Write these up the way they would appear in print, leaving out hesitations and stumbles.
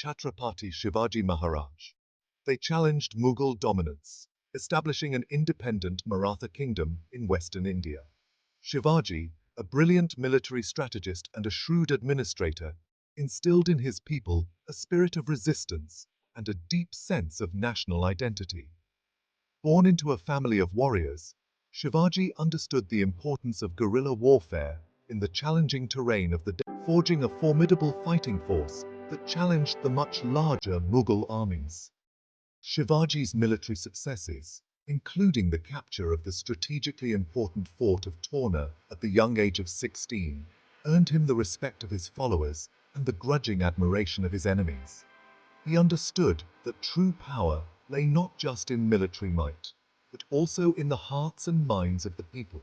Chhatrapati Shivaji Maharaj. They challenged Mughal dominance, establishing an independent Maratha kingdom in western India. Shivaji, a brilliant military strategist and a shrewd administrator, instilled in his people a spirit of resistance and a deep sense of national identity. Born into a family of warriors, Shivaji understood the importance of guerrilla warfare in the challenging terrain of the desert, forging a formidable fighting force that challenged the much larger Mughal armies. Shivaji's military successes, including the capture of the strategically important fort of Torna at the young age of 16, earned him the respect of his followers and the grudging admiration of his enemies. He understood that true power lay not just in military might, but also in the hearts and minds of the people.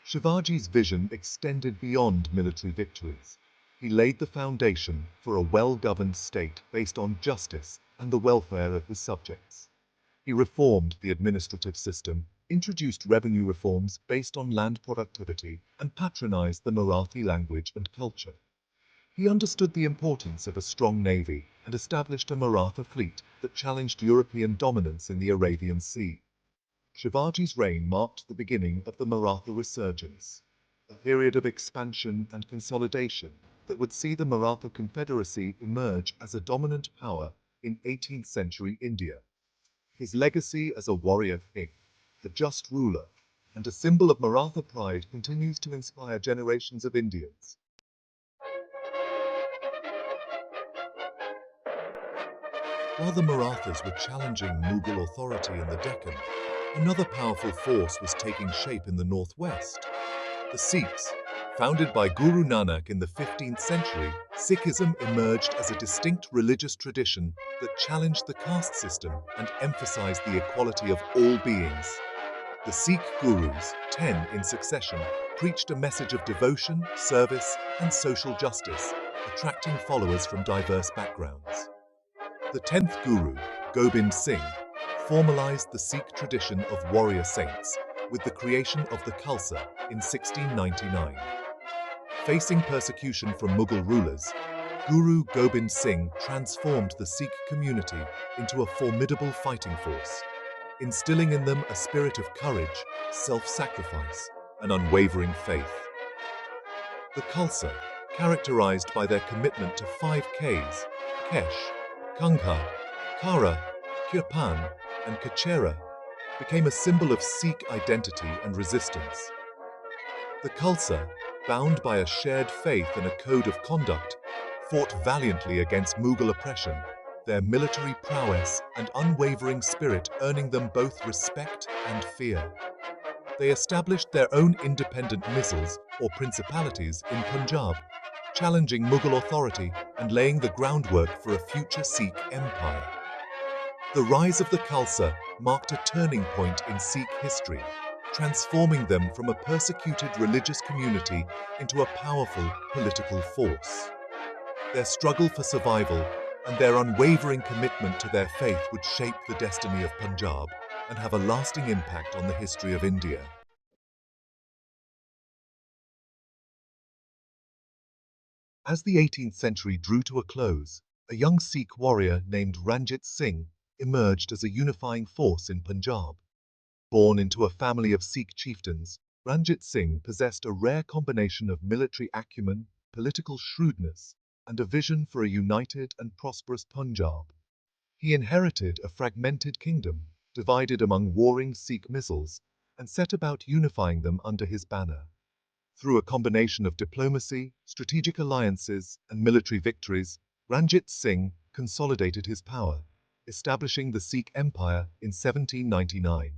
Shivaji's vision extended beyond military victories. He laid the foundation for a well-governed state based on justice and the welfare of his subjects. He reformed the administrative system, introduced revenue reforms based on land productivity, and patronized the Marathi language and culture. He understood the importance of a strong navy and established a Maratha fleet that challenged European dominance in the Arabian Sea. Shivaji's reign marked the beginning of the Maratha resurgence, a period of expansion and consolidation that would see the Maratha Confederacy emerge as a dominant power in 18th century India. His legacy as a warrior king, a just ruler, and a symbol of Maratha pride continues to inspire generations of Indians. While the Marathas were challenging Mughal authority in the Deccan, another powerful force was taking shape in the northwest. The Sikhs, founded by Guru Nanak in the 15th century, Sikhism emerged as a distinct religious tradition that challenged the caste system and emphasized the equality of all beings. The Sikh gurus, 10 in succession, preached a message of devotion, service, and social justice, attracting followers from diverse backgrounds. The 10th Guru, Gobind Singh, formalized the Sikh tradition of warrior saints with the creation of the Khalsa in 1699. Facing persecution from Mughal rulers, Guru Gobind Singh transformed the Sikh community into a formidable fighting force, instilling in them a spirit of courage, self-sacrifice, and unwavering faith. The Khalsa, characterized by their commitment to 5 Ks, Kesh, Kangha, Kara, Kirpan, and Kachera, became a symbol of Sikh identity and resistance. The Khalsa, bound by a shared faith and a code of conduct, fought valiantly against Mughal oppression, their military prowess and unwavering spirit earning them both respect and fear. They established their own independent misls or principalities in Punjab, challenging Mughal authority and laying the groundwork for a future Sikh empire. The rise of the Khalsa marked a turning point in Sikh history, transforming them from a persecuted religious community into a powerful political force. Their struggle for survival and their unwavering commitment to their faith would shape the destiny of Punjab and have a lasting impact on the history of India. As the 18th century drew to a close, a young Sikh warrior named Ranjit Singh emerged as a unifying force in Punjab. Born into a family of Sikh chieftains, Ranjit Singh possessed a rare combination of military acumen, political shrewdness, and a vision for a united and prosperous Punjab. He inherited a fragmented kingdom, divided among warring Sikh misls, and set about unifying them under his banner. Through a combination of diplomacy, strategic alliances, and military victories, Ranjit Singh consolidated his power, establishing the Sikh Empire in 1799.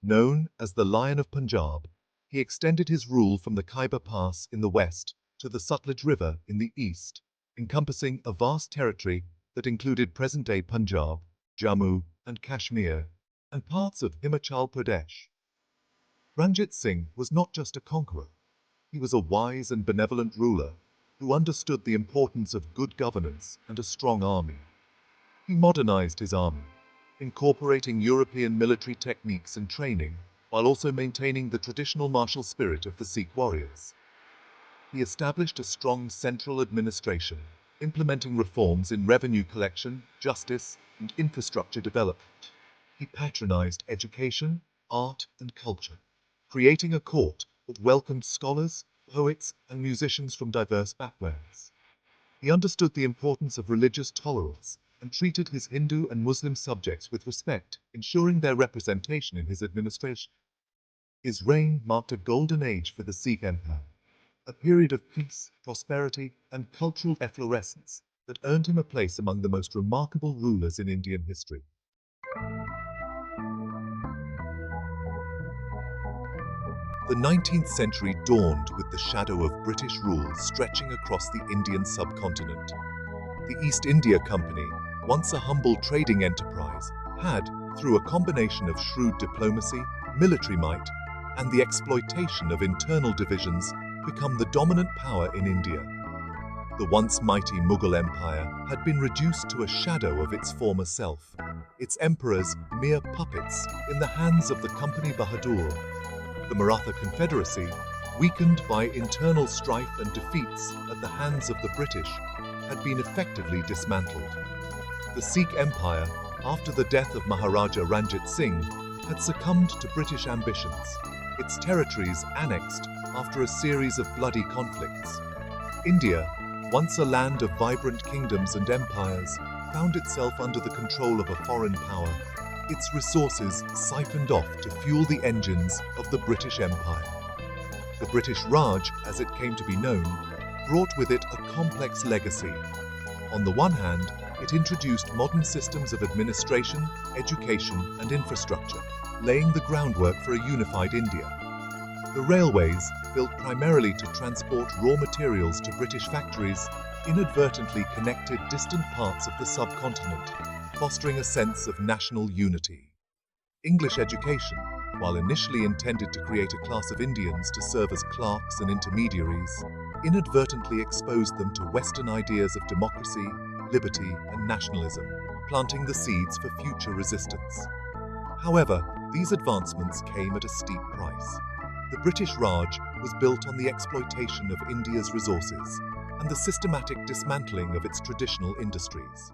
Known as the Lion of Punjab, he extended his rule from the Khyber Pass in the west to the Sutlej River in the east, encompassing a vast territory that included present-day Punjab, Jammu and Kashmir, and parts of Himachal Pradesh. Ranjit Singh was not just a conqueror. He was a wise and benevolent ruler who understood the importance of good governance and a strong army. He modernized his army, incorporating European military techniques and training, while also maintaining the traditional martial spirit of the Sikh warriors. He established a strong central administration, implementing reforms in revenue collection, justice, and infrastructure development. He patronized education, art, and culture, creating a court that welcomed scholars, poets, and musicians from diverse backgrounds. He understood the importance of religious tolerance and treated his Hindu and Muslim subjects with respect, ensuring their representation in his administration. His reign marked a golden age for the Sikh Empire, a period of peace, prosperity, and cultural efflorescence that earned him a place among the most remarkable rulers in Indian history. The 19th century dawned with the shadow of British rule stretching across the Indian subcontinent. The East India Company, once a humble trading enterprise, had, through a combination of shrewd diplomacy, military might, and the exploitation of internal divisions, become the dominant power in India. The once mighty Mughal Empire had been reduced to a shadow of its former self, its emperors mere puppets in the hands of the Company Bahadur. The Maratha Confederacy, weakened by internal strife and defeats at the hands of the British, had been effectively dismantled. The Sikh Empire, after the death of Maharaja Ranjit Singh, had succumbed to British ambitions, its territories annexed after a series of bloody conflicts. India, once a land of vibrant kingdoms and empires, found itself under the control of a foreign power, its resources siphoned off to fuel the engines of the British Empire. The British Raj, as it came to be known, brought with it a complex legacy. On the one hand, it introduced modern systems of administration, education, and infrastructure, laying the groundwork for a unified India. The railways, built primarily to transport raw materials to British factories, inadvertently connected distant parts of the subcontinent, fostering a sense of national unity. English education, while initially intended to create a class of Indians to serve as clerks and intermediaries, inadvertently exposed them to Western ideas of democracy, liberty, and nationalism, planting the seeds for future resistance. However, these advancements came at a steep price. The British Raj was built on the exploitation of India's resources and the systematic dismantling of its traditional industries.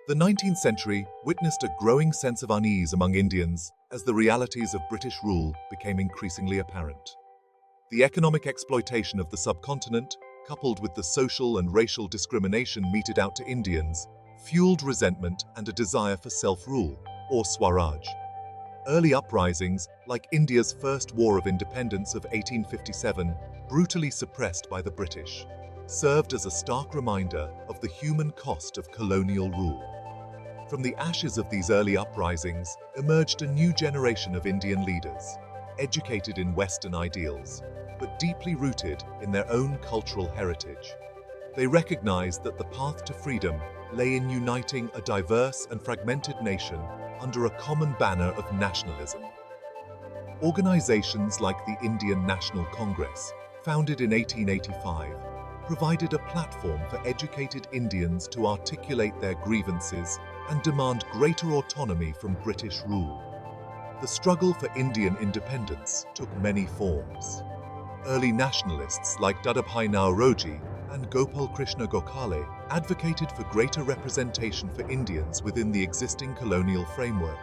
The 19th century witnessed a growing sense of unease among Indians as the realities of British rule became increasingly apparent. The economic exploitation of the subcontinent, coupled with the social and racial discrimination meted out to Indians, fueled resentment and a desire for self-rule, or Swaraj. Early uprisings, like India's First War of Independence of 1857, brutally suppressed by the British, served as a stark reminder of the human cost of colonial rule. From the ashes of these early uprisings emerged a new generation of Indian leaders, educated in Western ideals, but deeply rooted in their own cultural heritage. They recognized that the path to freedom lay in uniting a diverse and fragmented nation under a common banner of nationalism. Organizations like the Indian National Congress, founded in 1885, provided a platform for educated Indians to articulate their grievances and demand greater autonomy from British rule. The struggle for Indian independence took many forms. Early nationalists like Dadabhai Naoroji and Gopal Krishna Gokhale advocated for greater representation for Indians within the existing colonial framework.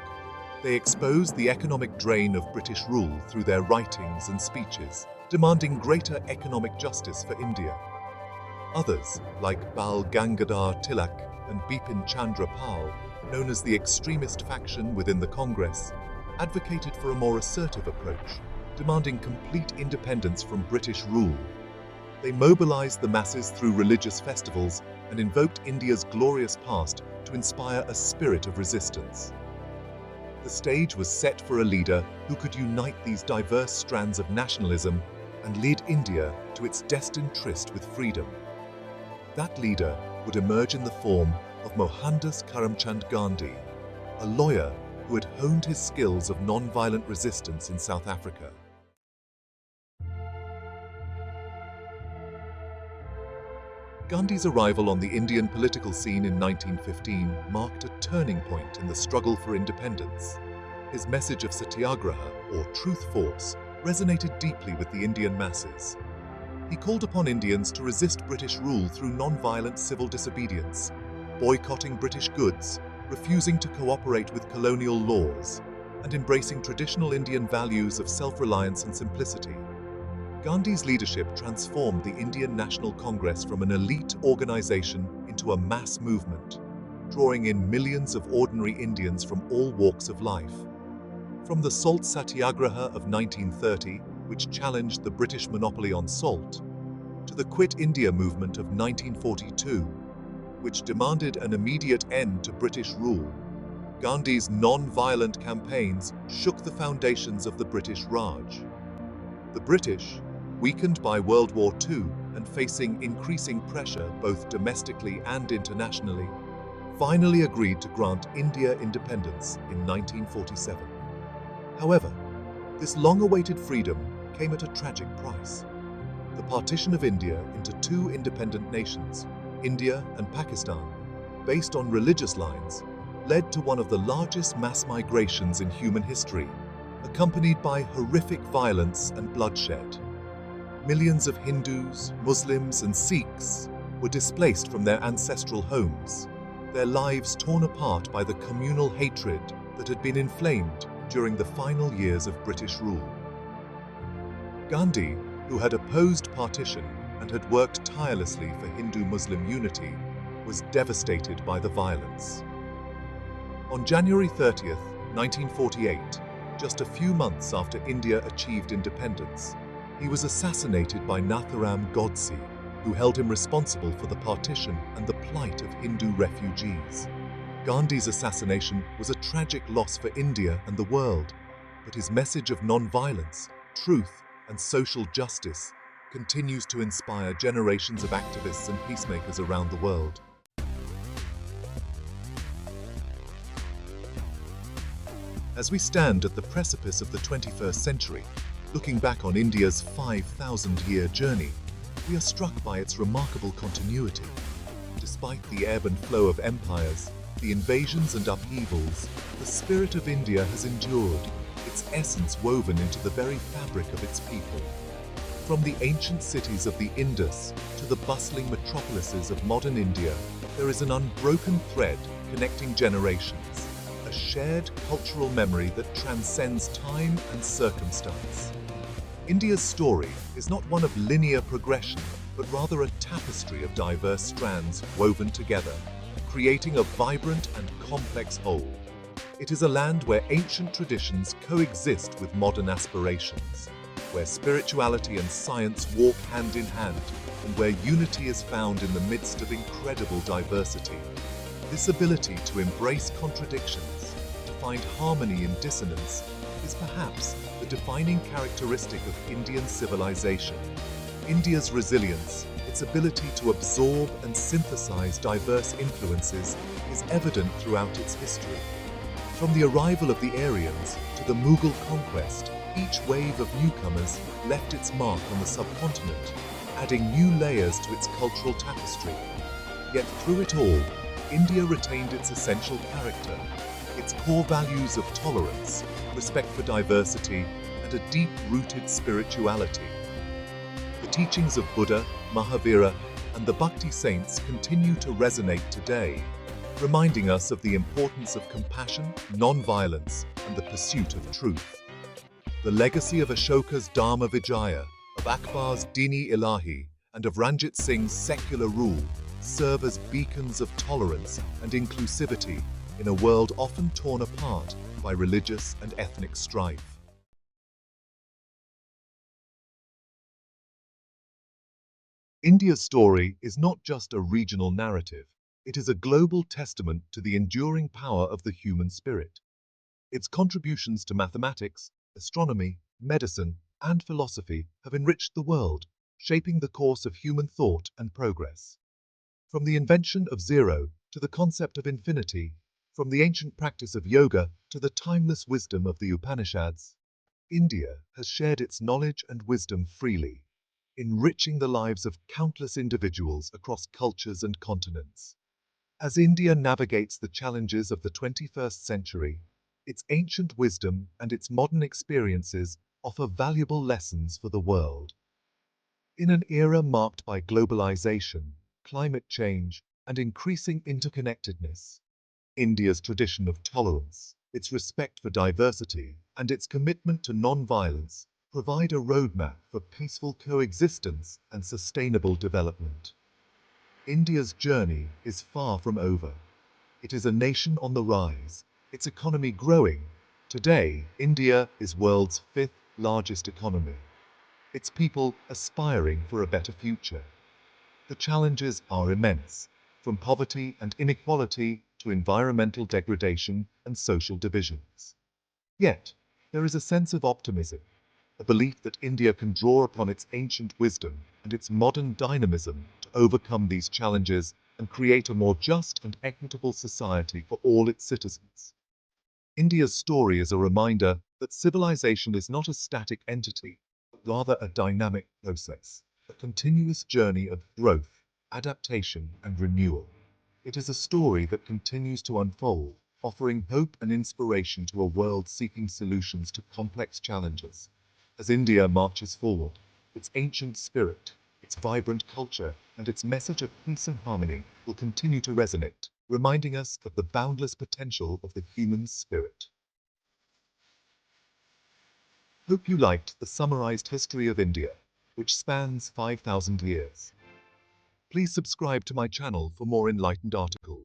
They exposed the economic drain of British rule through their writings and speeches, demanding greater economic justice for India. Others, like Bal Gangadhar Tilak and Bipin Chandra Pal, known as the extremist faction within the Congress, advocated for a more assertive approach, demanding complete independence from British rule. They mobilized the masses through religious festivals and invoked India's glorious past to inspire a spirit of resistance. The stage was set for a leader who could unite these diverse strands of nationalism and lead India to its destined tryst with freedom. That leader would emerge in the form of Mohandas Karamchand Gandhi, a lawyer who had honed his skills of non-violent resistance in South Africa. Gandhi's arrival on the Indian political scene in 1915 marked a turning point in the struggle for independence. His message of satyagraha, or truth force, resonated deeply with the Indian masses. He called upon Indians to resist British rule through non-violent civil disobedience, boycotting British goods, refusing to cooperate with colonial laws, and embracing traditional Indian values of self-reliance and simplicity. Gandhi's leadership transformed the Indian National Congress from an elite organization into a mass movement, drawing in millions of ordinary Indians from all walks of life. From the Salt Satyagraha of 1930, which challenged the British monopoly on salt, to the Quit India movement of 1942, which demanded an immediate end to British rule, Gandhi's non-violent campaigns shook the foundations of the British Raj. The British, weakened by World War II and facing increasing pressure both domestically and internationally, finally agreed to grant India independence in 1947. However, this long-awaited freedom came at a tragic price. The partition of India into two independent nations, India and Pakistan, based on religious lines, led to one of the largest mass migrations in human history, accompanied by horrific violence and bloodshed. Millions of Hindus, Muslims, and Sikhs were displaced from their ancestral homes, their lives torn apart by the communal hatred that had been inflamed during the final years of British rule. Gandhi, who had opposed partition and had worked tirelessly for Hindu-Muslim unity, was devastated by the violence. On January 30th, 1948, just a few months after India achieved independence, he was assassinated by Nathuram Godse, who held him responsible for the partition and the plight of Hindu refugees. Gandhi's assassination was a tragic loss for India and the world, but his message of non-violence, truth, and social justice continues to inspire generations of activists and peacemakers around the world. As we stand at the precipice of the 21st century, looking back on India's 5,000-year journey, we are struck by its remarkable continuity. Despite the ebb and flow of empires, the invasions and upheavals, the spirit of India has endured, its essence woven into the very fabric of its people. From the ancient cities of the Indus to the bustling metropolises of modern India, there is an unbroken thread connecting generations, a shared cultural memory that transcends time and circumstance. India's story is not one of linear progression, but rather a tapestry of diverse strands woven together, creating a vibrant and complex whole. It is a land where ancient traditions coexist with modern aspirations, where spirituality and science walk hand in hand, and where unity is found in the midst of incredible diversity. This ability to embrace contradictions, to find harmony in dissonance, is perhaps the defining characteristic of Indian civilization. India's resilience, its ability to absorb and synthesize diverse influences, is evident throughout its history. From the arrival of the Aryans to the Mughal conquest, each wave of newcomers left its mark on the subcontinent, adding new layers to its cultural tapestry. Yet through it all, India retained its essential character, its core values of tolerance, respect for diversity, and a deep-rooted spirituality. The teachings of Buddha, Mahavira, and the Bhakti saints continue to resonate today, reminding us of the importance of compassion, non-violence, and the pursuit of truth. The legacy of Ashoka's Dharma Vijaya, of Akbar's Dini Ilahi, and of Ranjit Singh's secular rule serve as beacons of tolerance and inclusivity in a world often torn apart by religious and ethnic strife. India's story is not just a regional narrative. It is a global testament to the enduring power of the human spirit. Its contributions to mathematics, astronomy, medicine, and philosophy have enriched the world, shaping the course of human thought and progress. From the invention of zero to the concept of infinity, from the ancient practice of yoga to the timeless wisdom of the Upanishads, India has shared its knowledge and wisdom freely, enriching the lives of countless individuals across cultures and continents. As India navigates the challenges of the 21st century, its ancient wisdom and its modern experiences offer valuable lessons for the world. In an era marked by globalization, climate change, and increasing interconnectedness, India's tradition of tolerance, its respect for diversity, and its commitment to non-violence provide a roadmap for peaceful coexistence and sustainable development. India's journey is far from over. It is a nation on the rise, its economy growing. Today, India is world's fifth largest economy, its people aspiring for a better future. The challenges are immense, from poverty and inequality to environmental degradation and social divisions. Yet, there is a sense of optimism, a belief that India can draw upon its ancient wisdom and its modern dynamism to overcome these challenges and create a more just and equitable society for all its citizens. India's story is a reminder that civilization is not a static entity, but rather a dynamic process, a continuous journey of growth, adaptation, and renewal. It is a story that continues to unfold, offering hope and inspiration to a world seeking solutions to complex challenges. As India marches forward, its ancient spirit, its vibrant culture, and its message of peace and harmony will continue to resonate, reminding us of the boundless potential of the human spirit. Hope you liked the summarized history of India, which spans 5,000 years. Please subscribe to my channel for more enlightened articles.